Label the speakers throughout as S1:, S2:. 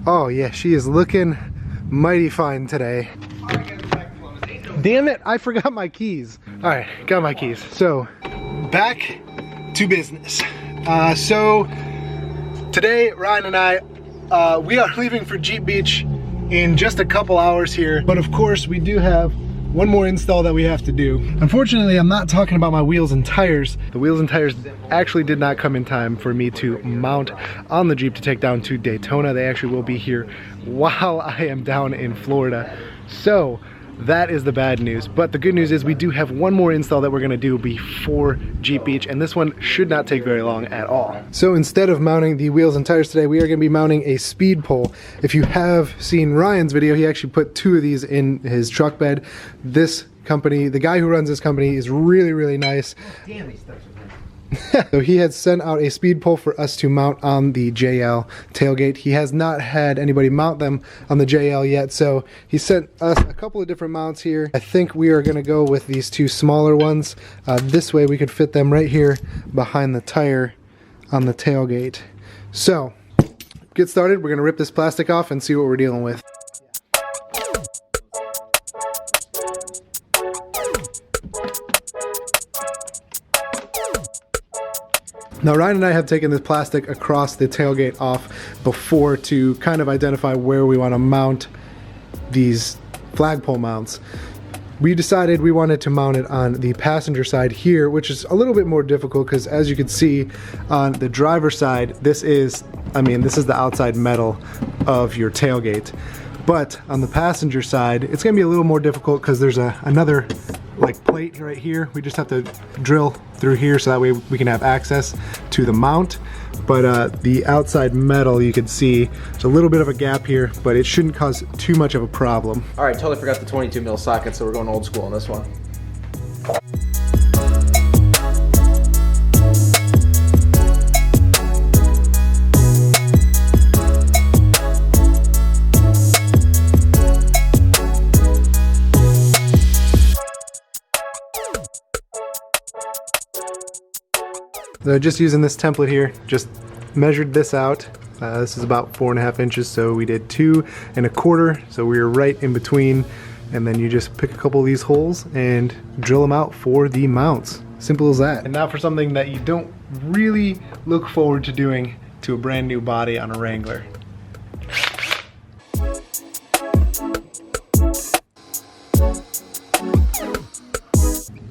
S1: Oh yeah, she is looking mighty fine today. Damn it, I forgot my keys. All right, got my keys. So, back to business. So, today, Ryan and I, we are leaving for Jeep Beach in just a couple hours here. But of course, we do have one more install that we have to do. Unfortunately, I'm not talking about my wheels and tires. The wheels and tires actually did not come in time for me to mount on the Jeep to take down to Daytona. They actually will be here while I am down in Florida. So that is the bad news. But the good news is we do have one more install that we're gonna do before Jeep Beach, and this one should not take very long at all. So instead of mounting the wheels and tires today, we are gonna be mounting a speed pole. If you have seen Ryan's video, he actually put 2 of these in his truck bed. This company, the guy who runs this company is really, really nice. Damn, these stuff. So he had sent out a speed pole for us to mount on the JL tailgate. He has not had anybody mount them on the JL yet, so he sent us a couple of different mounts here. I think we are going to go with these 2 smaller ones. This way we could fit them right here behind the tire on the tailgate. So, get started. We're going to rip this plastic off and see what we're dealing with. Now Ryan and I have taken this plastic across the tailgate off before to kind of identify where we want to mount these flagpole mounts. We decided we wanted to mount it on the passenger side here, which is a little bit more difficult because as you can see on the driver's side, this is the outside metal of your tailgate. But on the passenger side, it's gonna be a little more difficult because there's another like plate right here. We just have to drill through here so that way we can have access to the mount. But the outside metal, you can see there's a little bit of a gap here, but it shouldn't cause too much of a problem.
S2: All right, totally forgot the 22 mil socket, so we're going old school on this one.
S1: So just using this template here, just measured this out. This is about 4.5 inches, so we did 2 1/4, so we were right in between. And then you just pick a couple of these holes and drill them out for the mounts. Simple as that. And now for something that you don't really look forward to doing to a brand new body on a Wrangler.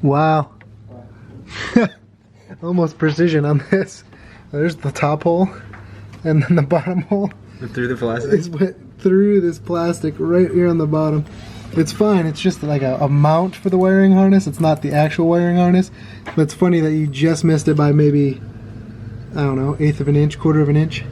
S1: Wow. Almost precision on this. There's the top hole, and then the bottom hole.
S2: Through the plastic?
S1: It went through this plastic right here on the bottom. It's fine, it's just like a mount for the wiring harness. It's not the actual wiring harness. But it's funny that you just missed it by maybe, I don't know, 1/8 of an inch, 1/4 of an inch.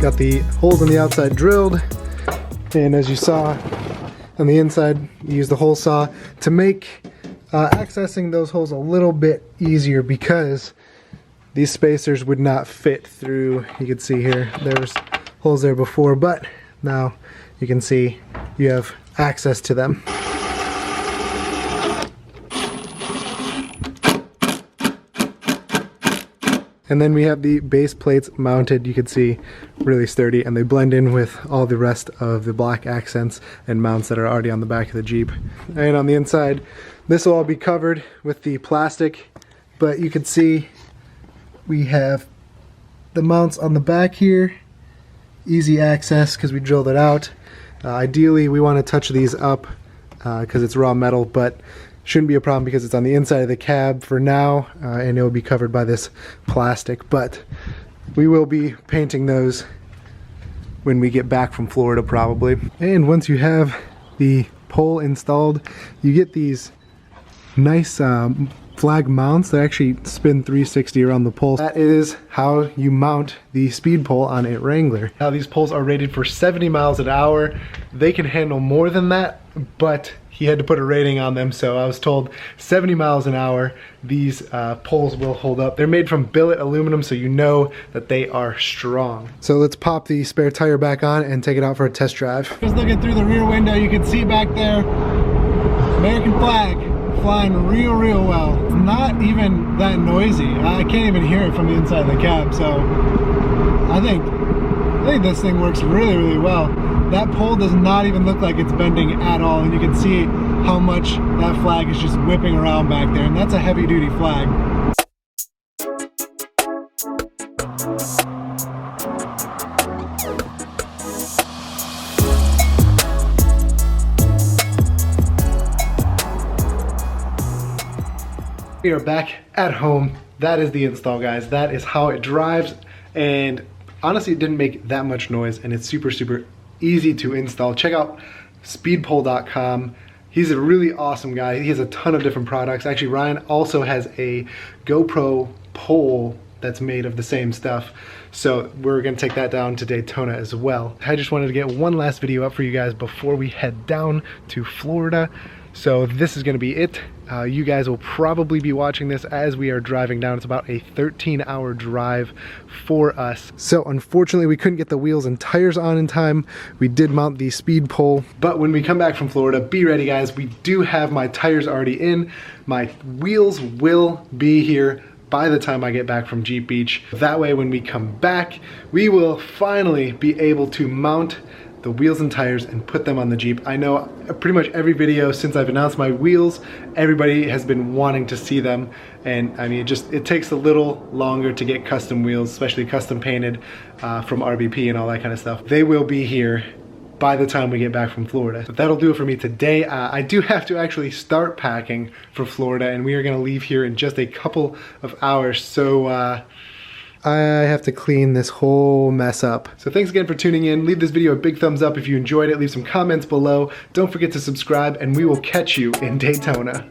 S1: Got the holes on the outside drilled, and as you saw on the inside, you use the hole saw to make accessing those holes a little bit easier because these spacers would not fit through. You can see here, there was holes there before, but now you can see you have access to them. And then we have the base plates mounted, you can see really sturdy, and they blend in with all the rest of the black accents and mounts that are already on the back of the Jeep. And on the inside, this will all be covered with the plastic, but you can see we have the mounts on the back here, easy access because we drilled it out. Ideally, we want to touch these up because it's raw metal, but shouldn't be a problem because it's on the inside of the cab for now, and it will be covered by this plastic. But we will be painting those when we get back from Florida probably. And once you have the pole installed, you get these nice flag mounts that actually spin 360 around the pole. That is how you mount the speed pole on a Wrangler. Now these poles are rated for 70 miles an hour. They can handle more than that, but he had to put a rating on them, so I was told 70 miles an hour. These poles will hold up. They're made from billet aluminum, so you know that they are strong. So let's pop the spare tire back on and take it out for a test drive. Just looking through the rear window, you can see back there, American flag flying real well. It's not even that noisy. I can't even hear it from the inside of the cab, so I think this thing works really well. That pole does not even look like it's bending at all, and you can see how much that flag is just whipping around back there, and that's a heavy duty flag. We are back at home. That is the install, guys. That is how it drives, and honestly it didn't make that much noise, and it's super easy to install. Check out SPEEDPOLE.com. He's a really awesome guy. He has a ton of different products. Actually, Ryan also has a GoPro pole that's made of the same stuff, so we're gonna take that down to Daytona as well. I just wanted to get one last video up for you guys before we head down to Florida. So this is gonna be it. You guys will probably be watching this as we are driving down. It's about a 13-hour drive for us. So unfortunately we couldn't get the wheels and tires on in time. We did mount the speed pole, but when we come back from Florida, be ready guys. We do have my tires already in. My wheels will be here by the time I get back from Jeep Beach. That way when we come back, we will finally be able to mount the wheels and tires and put them on the Jeep. I know pretty much every video since I've announced my wheels, everybody has been wanting to see them, and I mean it takes a little longer to get custom wheels, especially custom painted from RBP and all that kind of stuff. They will be here by the time we get back from Florida. But that'll do it for me today. I do have to actually start packing for Florida, and we are gonna leave here in just a couple of hours, so I have to clean this whole mess up. So thanks again for tuning in. Leave this video a big thumbs up if you enjoyed it. Leave some comments below. Don't forget to subscribe, and we will catch you in Daytona.